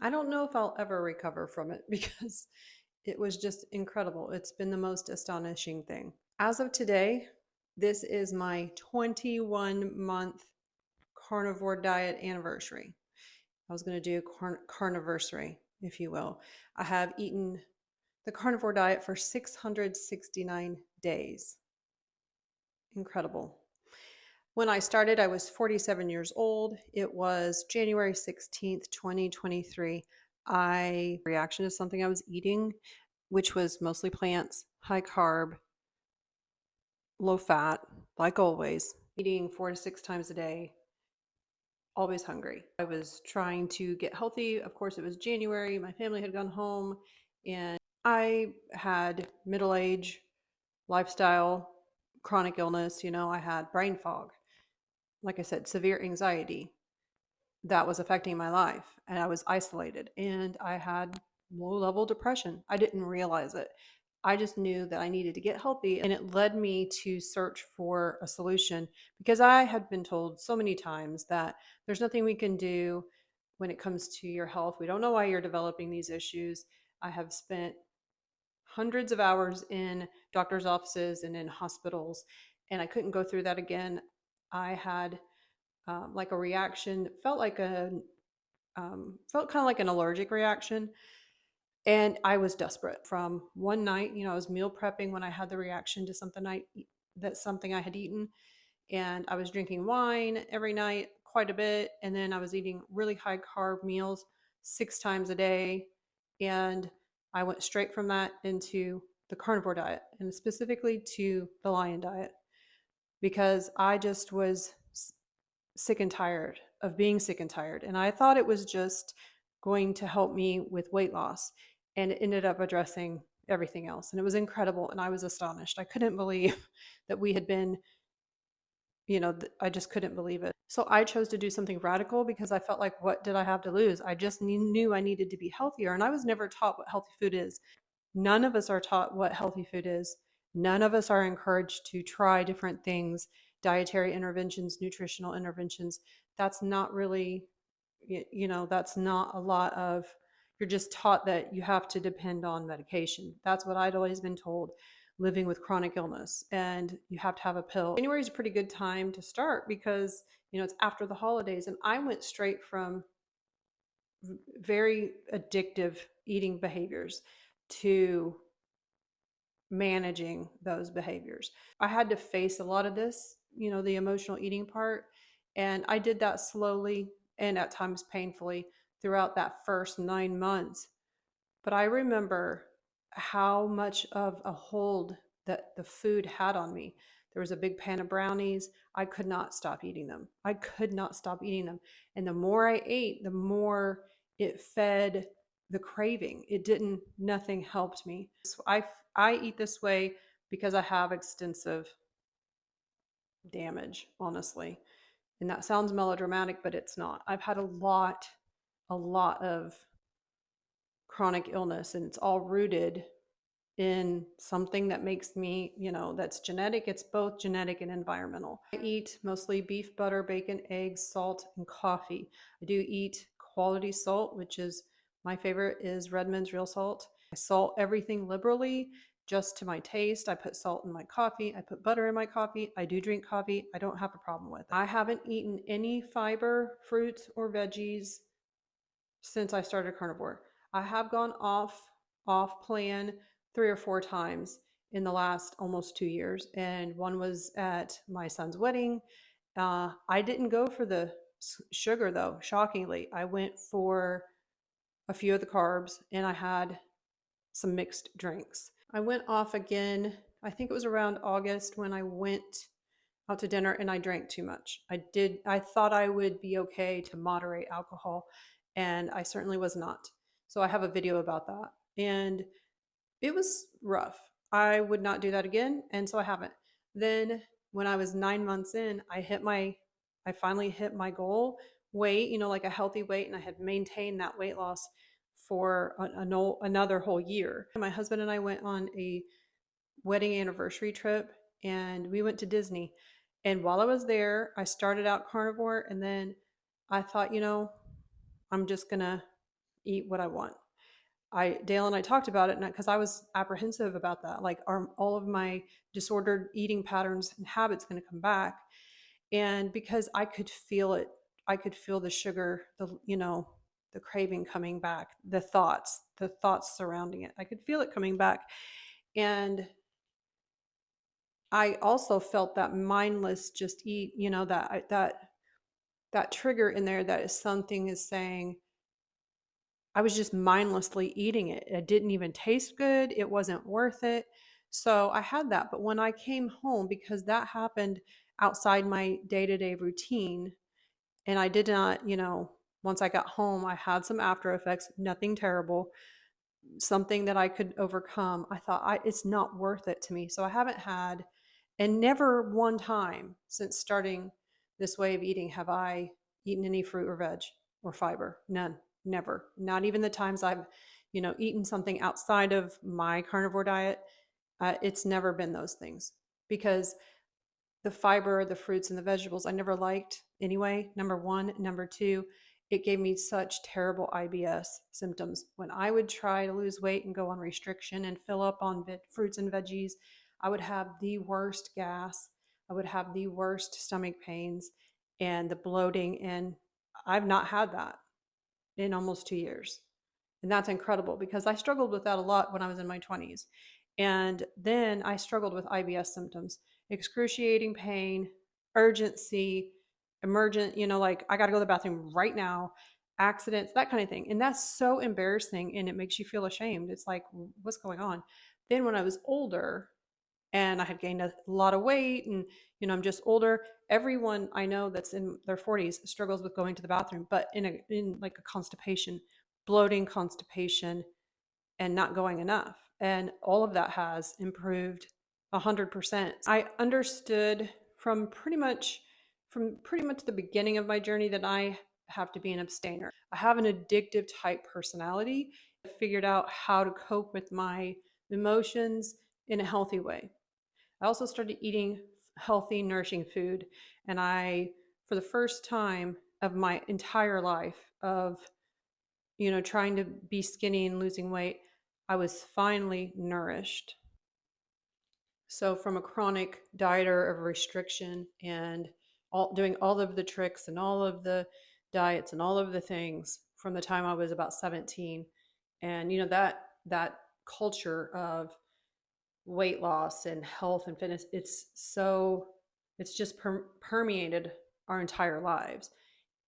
I don't know if I'll ever recover from it because it was just incredible. It's been the most astonishing thing. As of today, this is my 21-month carnivore diet anniversary. I was going to do carniversary, if you will. I have eaten the carnivore diet for 669 days. Incredible. When I started, I was 47 years old. It was January 16th, 2023. I reaction to something I was eating, which was mostly plants, high carb, low fat, like always, eating 4 to 6 times a day, always hungry. I was trying to get healthy. Of course, it was January. My family had gone home, and I had middle age, lifestyle, chronic illness. I had brain fog. Like I said, severe anxiety that was affecting my life. And I was isolated and I had low level depression. I didn't realize it. I just knew that I needed to get healthy. And it led me to search for a solution because I had been told so many times that there's nothing we can do when it comes to your health. We don't know why you're developing these issues. I have spent hundreds of hours in doctor's offices and in hospitals, and I couldn't go through that again. I had like a reaction, felt kind of like an allergic reaction. And I was desperate from one night. I was meal prepping when I had the reaction to something I had eaten. And I was drinking wine every night quite a bit. And then I was eating really high carb meals 6 times a day. And I went straight from that into the carnivore diet and specifically to the lion diet because I just was sick and tired of being sick and tired. And I thought it was just going to help me with weight loss. And it ended up addressing everything else. And it was incredible. And I was astonished. I couldn't believe that we had been, I just couldn't believe it. So I chose to do something radical because I felt like, what did I have to lose? I just knew I needed to be healthier. And I was never taught what healthy food is. None of us are taught what healthy food is. None of us are encouraged to try different things, dietary interventions, nutritional interventions. That's not really, that's not a lot of, you're just taught that you have to depend on medication. That's what I'd always been told living with chronic illness, and you have to have a pill. January is a pretty good time to start because, it's after the holidays, and I went straight from very addictive eating behaviors to managing those behaviors. I had to face a lot of this, the emotional eating part. And I did that slowly and at times painfully throughout that first 9 months. But I remember how much of a hold that the food had on me. There was a big pan of brownies. I could not stop eating them. I could not stop eating them. And the more I ate, the more it fed the craving. Nothing helped me. So I eat this way because I have extensive damage, honestly. And that sounds melodramatic, but it's not. I've had a lot of chronic illness, and it's all rooted in something that makes me, that's genetic. It's both genetic and environmental. I eat mostly beef, butter, bacon, eggs, salt, and coffee. I do eat quality salt, which is my favorite is Redmond's real salt. I salt everything liberally, just to my taste. I put salt in my coffee. I put butter in my coffee. I do drink coffee. I don't have a problem with it. I haven't eaten any fiber, fruits, or veggies since I started carnivore. I have gone off plan 3 or 4 times in the last almost 2 years, and one was at my son's wedding. I didn't go for the sugar though. Shockingly, I went for a few of the carbs, and I had some mixed drinks. I went off again. I think it was around August when I went out to dinner and I drank too much. I thought I would be okay to moderate alcohol, and I certainly was not. So I have a video about that. And it was rough. I would not do that again, and so I haven't. Then when I was 9 months in, I finally hit my goal weight, like a healthy weight, and I had maintained that weight loss for another whole year. My husband and I went on a wedding anniversary trip, and we went to Disney. And while I was there, I started out carnivore, and then I thought, I'm just gonna eat what I want. Dale and I talked about it because I was apprehensive about that. Like, are all of my disordered eating patterns and habits going to come back? And because I could feel it, I could feel the sugar, the craving coming back, the thoughts surrounding it. I could feel it coming back. And I also felt that mindless just eat, that trigger in there that is something is saying, I was just mindlessly eating it. It didn't even taste good. It wasn't worth it. So I had that. But when I came home, because that happened outside my day to day routine, and I did not, once I got home, I had some after effects, nothing terrible, something that I could overcome. I thought it's not worth it to me. So I haven't had, and never one time since starting this way of eating have I eaten any fruit or veg or fiber. None, never. Not even the times I've, eaten something outside of my carnivore diet. It's never been those things because the fiber, the fruits, and the vegetables I never liked anyway. Number one. Number two, it gave me such terrible IBS symptoms. When I would try to lose weight and go on restriction and fill up on fruits and veggies, I would have the worst gas. I would have the worst stomach pains and the bloating. And I've not had that in almost 2 years. And that's incredible because I struggled with that a lot when I was in my 20s. And then I struggled with IBS symptoms, excruciating pain, urgency, emergent, like I got to go to the bathroom right now, accidents, that kind of thing. And that's so embarrassing and it makes you feel ashamed. It's like, what's going on? Then when I was older and I had gained a lot of weight and, I'm just older, everyone I know that's in their 40s struggles with going to the bathroom, but in like a constipation, bloating, constipation, and not going enough. And all of that has improved 100%. I understood from pretty much the beginning of my journey that I have to be an abstainer. I have an addictive type personality. I figured out how to cope with my emotions in a healthy way. I also started eating healthy, nourishing food. And for the first time of my entire life of, trying to be skinny and losing weight, I was finally nourished. So from a chronic dieter of restriction and doing all of the tricks and all of the diets and all of the things from the time I was about 17. And, that culture of weight loss and health and fitness, it's just permeated our entire lives.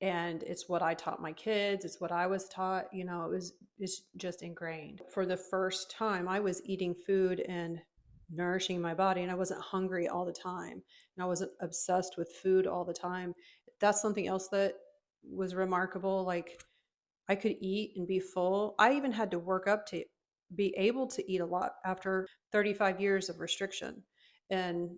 And it's what I taught my kids. It's what I was taught. It's just ingrained. For the first time, I was eating food and nourishing my body, and I wasn't hungry all the time, and I wasn't obsessed with food all the time. That's something else that was remarkable. Like, I could eat and be full. I even had to work up to be able to eat a lot after 35 years of restriction. And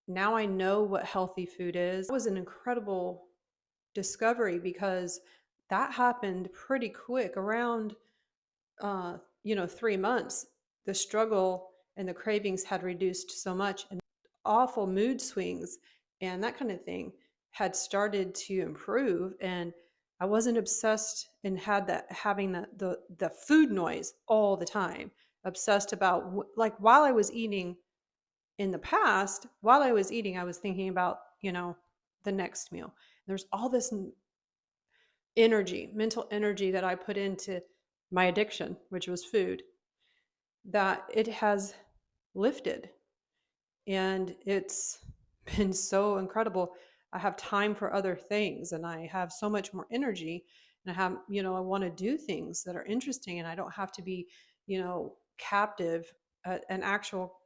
now I know what healthy food is. It was an incredible discovery because that happened pretty quick around 3 months. The struggle and the cravings had reduced so much, and awful mood swings and that kind of thing had started to improve. And I wasn't obsessed and having the food noise all the time, obsessed about, like, while I was eating in the past, while I was eating, I was thinking about, the next meal. There's all this mental energy that I put into my addiction, which was food, that it has lifted. And it's been so incredible. I have time for other things and I have so much more energy. And I want to do things that are interesting, and I don't have to be, captive, an actual,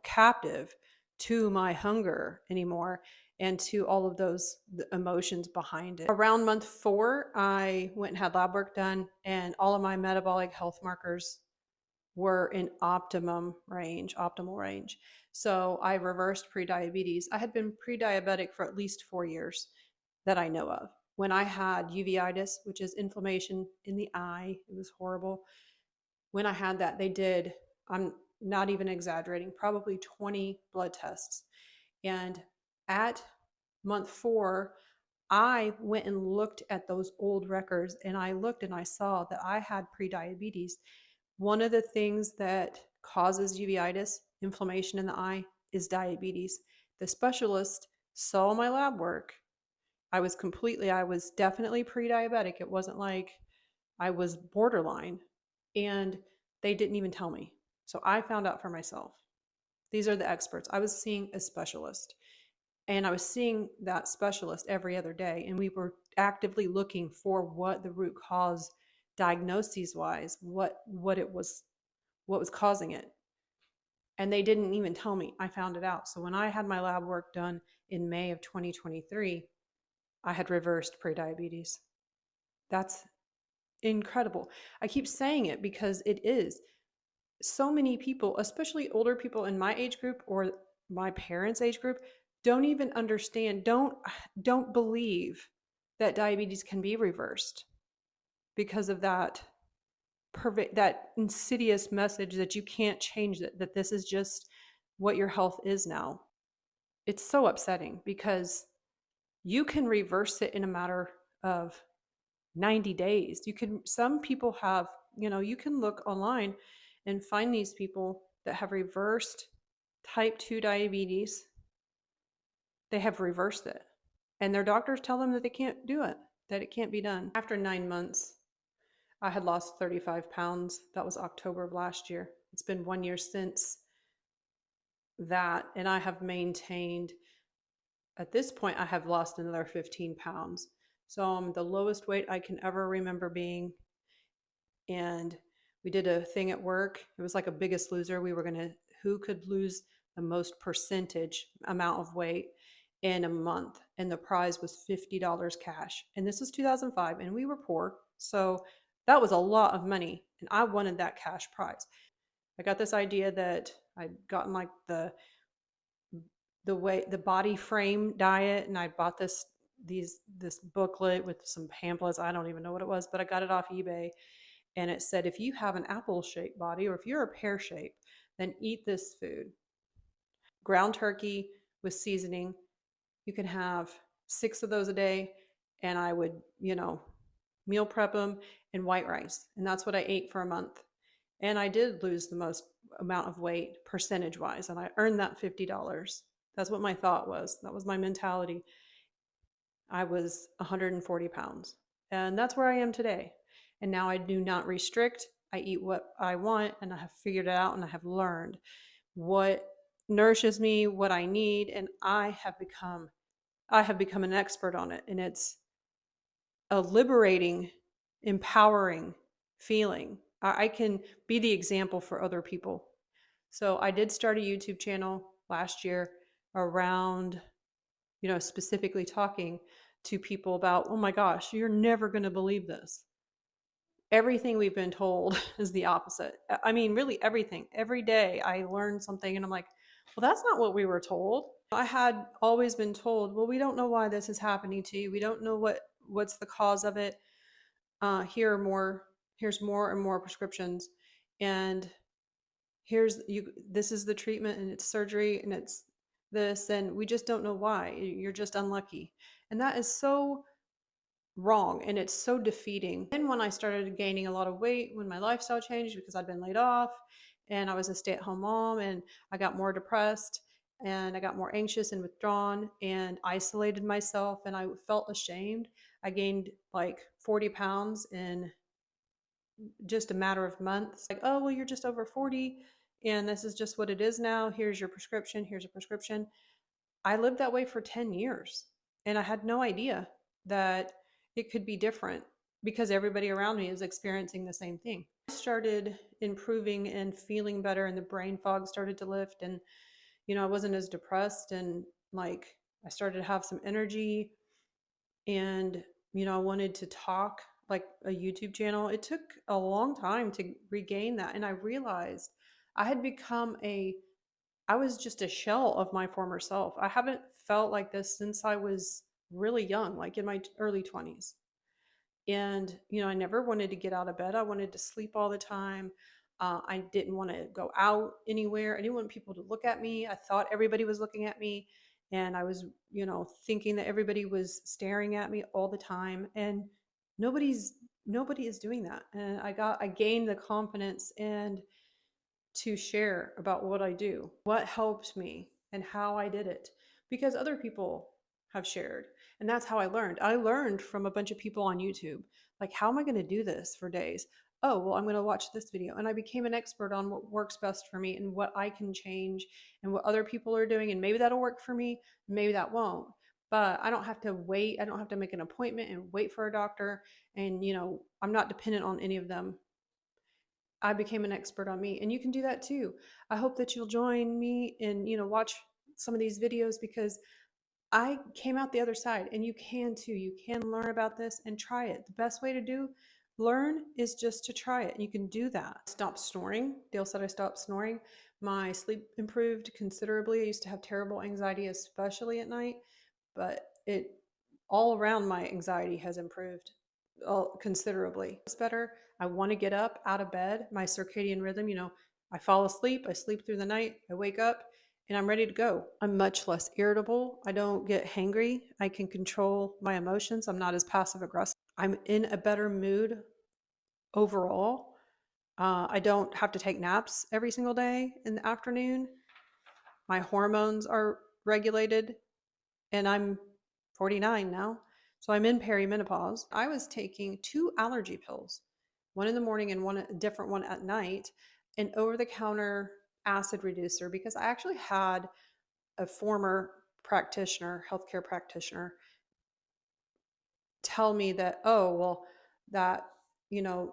captive to my hunger anymore and to all of those emotions behind it. Around month 4, I went and had lab work done, and all of my metabolic health markers were in optimal range. So I reversed prediabetes. I had been pre-diabetic for at least 4 years that I know of. When I had uveitis, which is inflammation in the eye, it was horrible. When I had that, they did, I'm not even exaggerating, probably 20 blood tests. And at month 4, I went and looked at those old records, and I looked and I saw that I had prediabetes. One of the things that causes uveitis, inflammation in the eye, is diabetes. The specialist saw my lab work. I was definitely pre-diabetic. It wasn't like I was borderline, and they didn't even tell me. So I found out for myself. These are the experts. I was seeing a specialist, and I was seeing that specialist every other day, and we were actively looking for what the root cause diagnoses wise, what was causing it. And they didn't even tell me. I found it out. So when I had my lab work done in May of 2023, I had reversed prediabetes. That's incredible. I keep saying it because it is. So many people, especially older people in my age group or my parents' age group, don't even understand, don't believe that diabetes can be reversed because of that insidious message that you can't change it, that this is just what your health is now. It's so upsetting because you can reverse it in a matter of 90 days. Some people have, you can look online and find these people that have reversed type 2 diabetes. They have reversed it. And their doctors tell them that they can't do it, that it can't be done. After 9 months, I had lost 35 pounds. That was October of last year. It's been 1 year since that. And I have maintained, at this point, I have lost another 15 pounds. So I'm the lowest weight I can ever remember being. And we did a thing at work. It was like a Biggest Loser. Who could lose the most percentage amount of weight in a month. And the prize was $50 cash. And this was 2005, and we were poor. So that was a lot of money. And I wanted that cash prize. I got this idea that I'd gotten like the body frame diet, and I bought this booklet with some pamphlets. I don't even know what it was, but I got it off eBay. And it said, if you have an apple-shaped body or if you're a pear-shaped, then eat this food. Ground turkey with seasoning. You can have 6 of those a day. And I would, meal prep them, and white rice. And that's what I ate for a month. And I did lose the most amount of weight percentage wise. And I earned that $50. That's what my thought was. That was my mentality. I was 140 pounds. And that's where I am today. And now I do not restrict. I eat what I want, and I have figured it out, and I have learned what nourishes me, what I need, and I have become an expert on it. And it's a liberating, empowering feeling. I can be the example for other people. So I did start a YouTube channel last year around, specifically talking to people about, oh my gosh, you're never going to believe this. Everything we've been told is the opposite. I mean, really everything. Every day I learn something and I'm like, well, that's not what we were told. I had always been told, well, we don't know why this is happening to you. We don't know what's the cause of it. Here's more and more prescriptions. And this is the treatment, and it's surgery, and it's this, and we just don't know why. You're just unlucky. And that is so wrong, and it's so defeating. And when I started gaining a lot of weight, when my lifestyle changed because I'd been laid off and I was a stay-at-home mom, and I got more depressed and I got more anxious and withdrawn and isolated myself, and I felt ashamed. I gained like 40 pounds in just a matter of months. Like, oh, well, you're just over 40 and this is just what it is now. Here's your prescription. Here's a prescription. I lived that way for 10 years, and I had no idea that it could be different because everybody around me is experiencing the same thing. I started improving and feeling better, and the brain fog started to lift, and I wasn't as depressed, and like I started to have some energy, and I wanted to talk, like a YouTube channel. It took a long time to regain that, and I realized I was just a shell of my former self. I haven't felt like this since I was really young, like in my early 20s. And, I never wanted to get out of bed. I wanted to sleep all the time. I didn't want to go out anywhere. I didn't want people to look at me. I thought everybody was looking at me. and I was, thinking that everybody was staring at me all the time, and nobody's nobody is doing that. And I gained the confidence and to share about what I do, what helped me, and how I did it, because other people have shared. And that's how I learned. I learned from a bunch of people on YouTube. Like, how am I going to do this for days? Oh, well, I'm going to watch this video. And I became an expert on what works best for me and what I can change and what other people are doing. And maybe that'll work for me, maybe that won't. But I don't have to wait. I don't have to make an appointment and wait for a doctor. And, I'm not dependent on any of them. I became an expert on me, and you can do that too. I hope that you'll join me and watch some of these videos, because I came out the other side, and you can too. You can learn about this and try it. The best way to learn is just to try it. And you can do that. Stop snoring. Dale said I stopped snoring. My sleep improved considerably. I used to have terrible anxiety, especially at night, but it all around my anxiety has improved considerably. It's better. I want to get up out of bed. My circadian rhythm, I fall asleep, I sleep through the night, I wake up, and I'm ready to go. I'm much less irritable. I don't get hangry. I can control my emotions. I'm not as passive aggressive. I'm in a better mood overall. I don't have to take naps every single day in the afternoon. My hormones are regulated, and I'm 49 now. So I'm in perimenopause. I was taking 2 allergy pills, one in the morning and a different one at night, an over-the-counter acid reducer, because I actually had a former healthcare practitioner, tell me that, oh, well, that,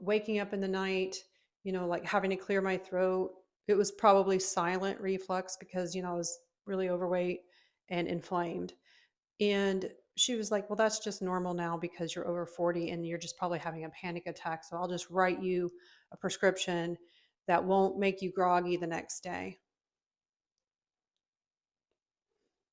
waking up in the night, like having to clear my throat, it was probably silent reflux because, I was really overweight and inflamed. And she was like, well, that's just normal now because you're over 40 and you're just probably having a panic attack. So I'll just write you a prescription that won't make you groggy the next day.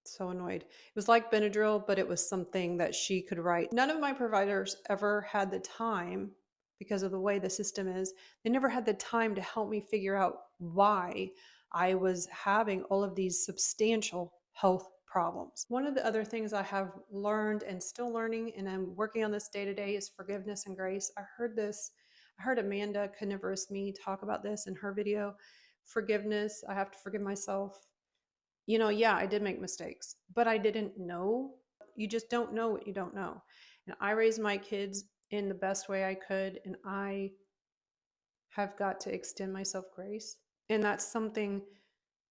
So annoyed. It was like Benadryl, but it was something that she could write. None of my providers ever had the time, because of the way the system is, they never had the time to help me figure out why I was having all of these substantial health problems. One of the other things I have learned and still learning, and I'm working on this day to day, is forgiveness and grace. I heard Amanda Carnivorous Me talk about this in her video. Forgiveness. I have to forgive myself. Yeah, I did make mistakes, but I didn't know. You just don't know what you don't know. And I raised my kids in the best way I could, and I have got to extend myself grace. And that's something,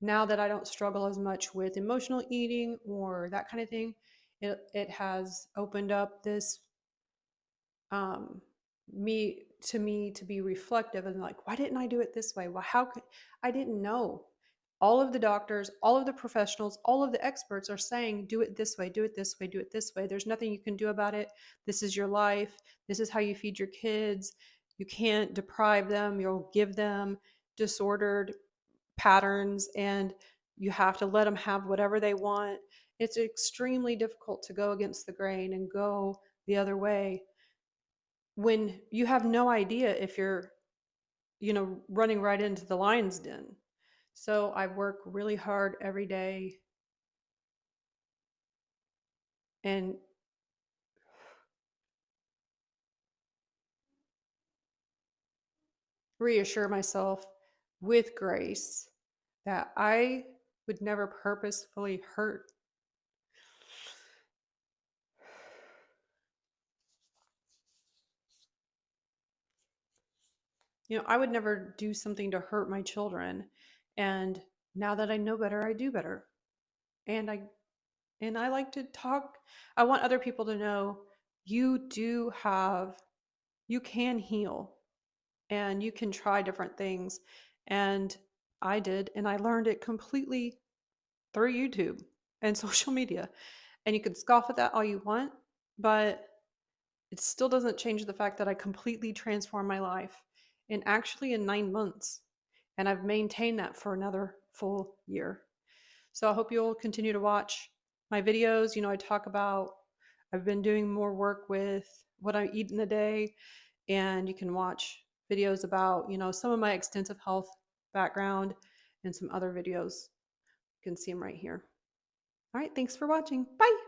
now that I don't struggle as much with emotional eating or that kind of thing, it has opened up this um, me to be reflective and like, why didn't I do it this way? Well, how could I didn't know. All of the doctors, all of the professionals, all of the experts are saying, do it this way, do it this way, do it this way. There's nothing you can do about it. This is your life. This is how you feed your kids. You can't deprive them. You'll give them disordered patterns, and you have to let them have whatever they want. It's extremely difficult to go against the grain and go the other way when you have no idea if you're, running right into the lion's den. So I work really hard every day and reassure myself with grace that I would never purposefully hurt. I would never do something to hurt my children. And now that I know better, I do better. And I like to talk. I want other people to know you can heal, and you can try different things. And I did, and I learned it completely through YouTube and social media. And you can scoff at that all you want, but it still doesn't change the fact that I completely transformed my life in 9 months. And I've maintained that for another full year. So I hope you'll continue to watch my videos. I've been doing more work with what I eat in a day, and you can watch videos about, some of my extensive health background and some other videos. You can see them right here. All right, thanks for watching. Bye.